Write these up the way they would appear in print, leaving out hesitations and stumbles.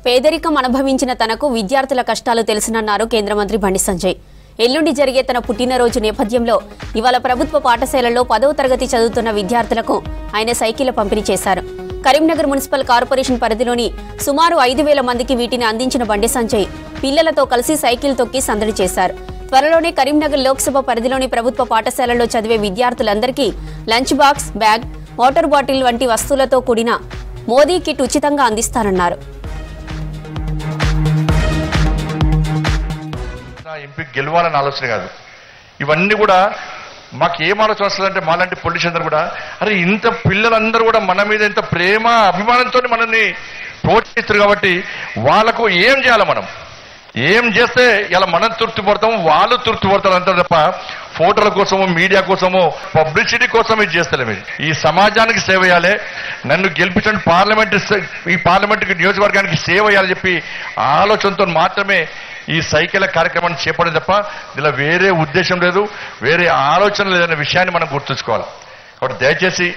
పేదరికం అనుభవించిన తనకు విద్యార్థుల కష్టాలు తెలుసునన్నారు కేంద్ర మంత్రి బండి సంజయ్. ఎల్లుండి జరిగే తన పుట్టినరోజు నేపథ్యంలో ఇవాళ ప్రభుత్వ పాఠశాలల్లో 10వ తరగతి చదువుతున్న విద్యార్థులకు ఆయన సైకిల్ పంపిణీ చేశారు. కరీంనగర్ మున్సిపల్ కార్పొరేషన్ పరిధిలోని సుమారు 5,000 మందికి వీటిని అందించిన బండి సంజయ్ పిల్లలతో కలిసి సైకిల్ తొక్కి సందడి చేశారు. త్వరలోనే కరీంనగర్ లోక్సభ పరిధిలోని ప్రభుత్వ పాఠశాలల్లో చదివే విద్యార్థులందరికీ lunch box, bag, water bottle వంటి వస్తువులతో కూడిన మోదీ కిట్ ఉచితంగా అందిస్తారన్నారు. ఎంపీ గెలవాలని ఆలోచన కాదు, ఇవన్నీ కూడా మాకు ఏం ఆలోచన వస్తుందంటే మాలాంటి పొలిటీషియన్ అందరూ కూడా అరే ఇంత పిల్లలందరూ కూడా మన మీద ఇంత ప్రేమ అభిమానంతో మనల్ని ప్రోత్సహిస్తారు కాబట్టి వాళ్ళకు ఏం చేయాలి, మనం ఏం చేస్తే ఇలా మనం తృప్తి పడతాము, వాళ్ళు తృప్తి పడతారు అంటారు తప్ప ఫోటోల కోసము, మీడియా కోసము, పబ్లిసిటీ కోసం ఇది చేస్తలే. మీరు ఈ సమాజానికి సేవ చేయాలి, నన్ను గెలిపించండి, ఈ పార్లమెంట్ నియోజకవర్గానికి సేవ చేయాలని చెప్పి ఆలోచనతో మాత్రమే ఈ సైకిల్ కార్యక్రమాన్ని చేపడం తప్ప ఇలా వేరే ఉద్దేశం లేదు, వేరే ఆలోచన లేదనే విషయాన్ని మనం గుర్తుంచుకోవాలి. కాబట్టి దయచేసి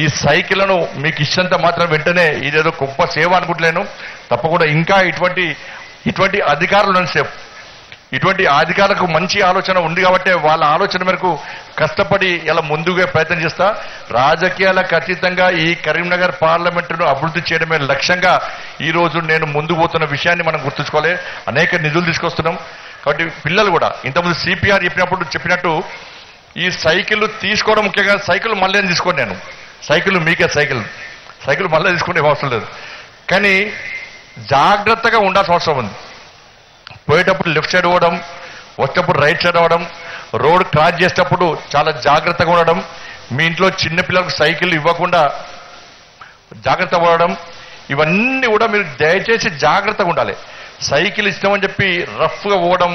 ఈ సైకిళ్లను మీకు ఇష్టంత మాత్రం వెంటనే ఇదేదో గొప్ప సేవ అనుకుంటలేను. తప్పకుండా ఇంకా ఇటువంటి అధికారులు ఇటువంటి అధికారులకు మంచి ఆలోచన ఉంది కాబట్టి వాళ్ళ ఆలోచన మేరకు కష్టపడి ఇలా ముందుగా ప్రయత్నం చేస్తా. రాజకీయాలకు అతీతంగా ఈ కరీంనగర్ పార్లమెంటును అభివృద్ధి చేయడమే లక్ష్యంగా ఈ రోజు నేను ముందుకు పోతున్న విషయాన్ని మనం గుర్తుంచుకోవాలి. అనేక నిధులు తీసుకొస్తున్నాం కాబట్టి పిల్లలు కూడా ఇంతకుముందు సిపిఆర్ చెప్పినట్టు ఈ సైకిల్ తీసుకోవడం ముఖ్యంగా. సైకిల్ మళ్ళీ తీసుకోండి, నేను సైకిల్ మీకే సైకిల్ మళ్ళీ తీసుకునే అవసరం లేదు, కానీ జాగ్రత్తగా ఉండాల్సిన అవసరం ఉంది. పోయేటప్పుడు లెఫ్ట్ సైడ్ పోవడం, వచ్చేటప్పుడు రైట్ సైడ్ అవ్వడం, రోడ్ క్రాస్ చేసేటప్పుడు చాలా జాగ్రత్తగా ఉండడం, మీ ఇంట్లో చిన్నపిల్లలకు సైకిల్ ఇవ్వకుండా జాగ్రత్త పడడం, ఇవన్నీ కూడా మీరు దయచేసి జాగ్రత్తగా ఉండాలి. సైకిల్ ఇష్టమని చెప్పి రఫ్గా పోవడం,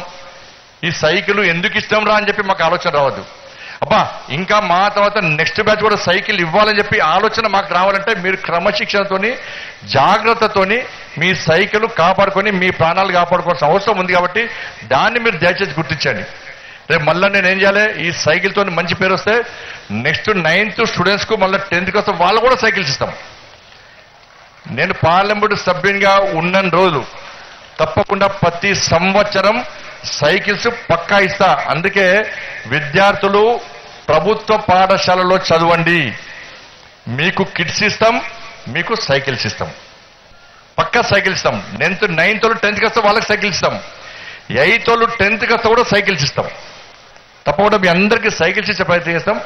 ఈ సైకిల్ ఎందుకు ఇష్టం రా అని చెప్పి మాకు ఆలోచన రావద్దు. అబ్బా ఇంకా మా తర్వాత నెక్స్ట్ బ్యాచ్ కూడా సైకిల్ ఇవ్వాలని చెప్పి ఆలోచన మాకు రావాలంటే మీరు క్రమశిక్షణతోని, జాగ్రత్తతోని మీ సైకిల్ కాపాడుకొని మీ ప్రాణాలు కాపాడుకోవాల్సిన అవసరం ఉంది. కాబట్టి దాన్ని మీరు దయచేసి గుర్తించండి. రేపు మళ్ళీ నేను ఏం చేయాలి, ఈ సైకిల్తో మంచి పేరు వస్తే నెక్స్ట్ 9th స్టూడెంట్స్కు మళ్ళీ 10th వస్తే వాళ్ళు కూడా సైకిల్స్ ఇస్తాం. నేను పార్లమెంటు సభ్యునిగా ఉన్న రోజులు తప్పకుండా ప్రతి సంవత్సరం సైకిల్స్ పక్కా ఇస్తా. అందుకే విద్యార్థులు ప్రభుత్వ పాఠశాలలో చదవండి, మీకు కిట్స్ ఇస్తాం, మీకు సైకిల్స్ ఇస్తాం, పక్కా సైకిల్ ఇస్తాం. 9th 10th వస్తే వాళ్ళకి సైకిల్ ఇస్తాం, 8th 10th వస్తే కూడా సైకిల్స్ ఇస్తాం. తప్పకుండా మీ అందరికీ సైకిల్స్ ఇచ్చే ప్రయత్నం చేస్తాం.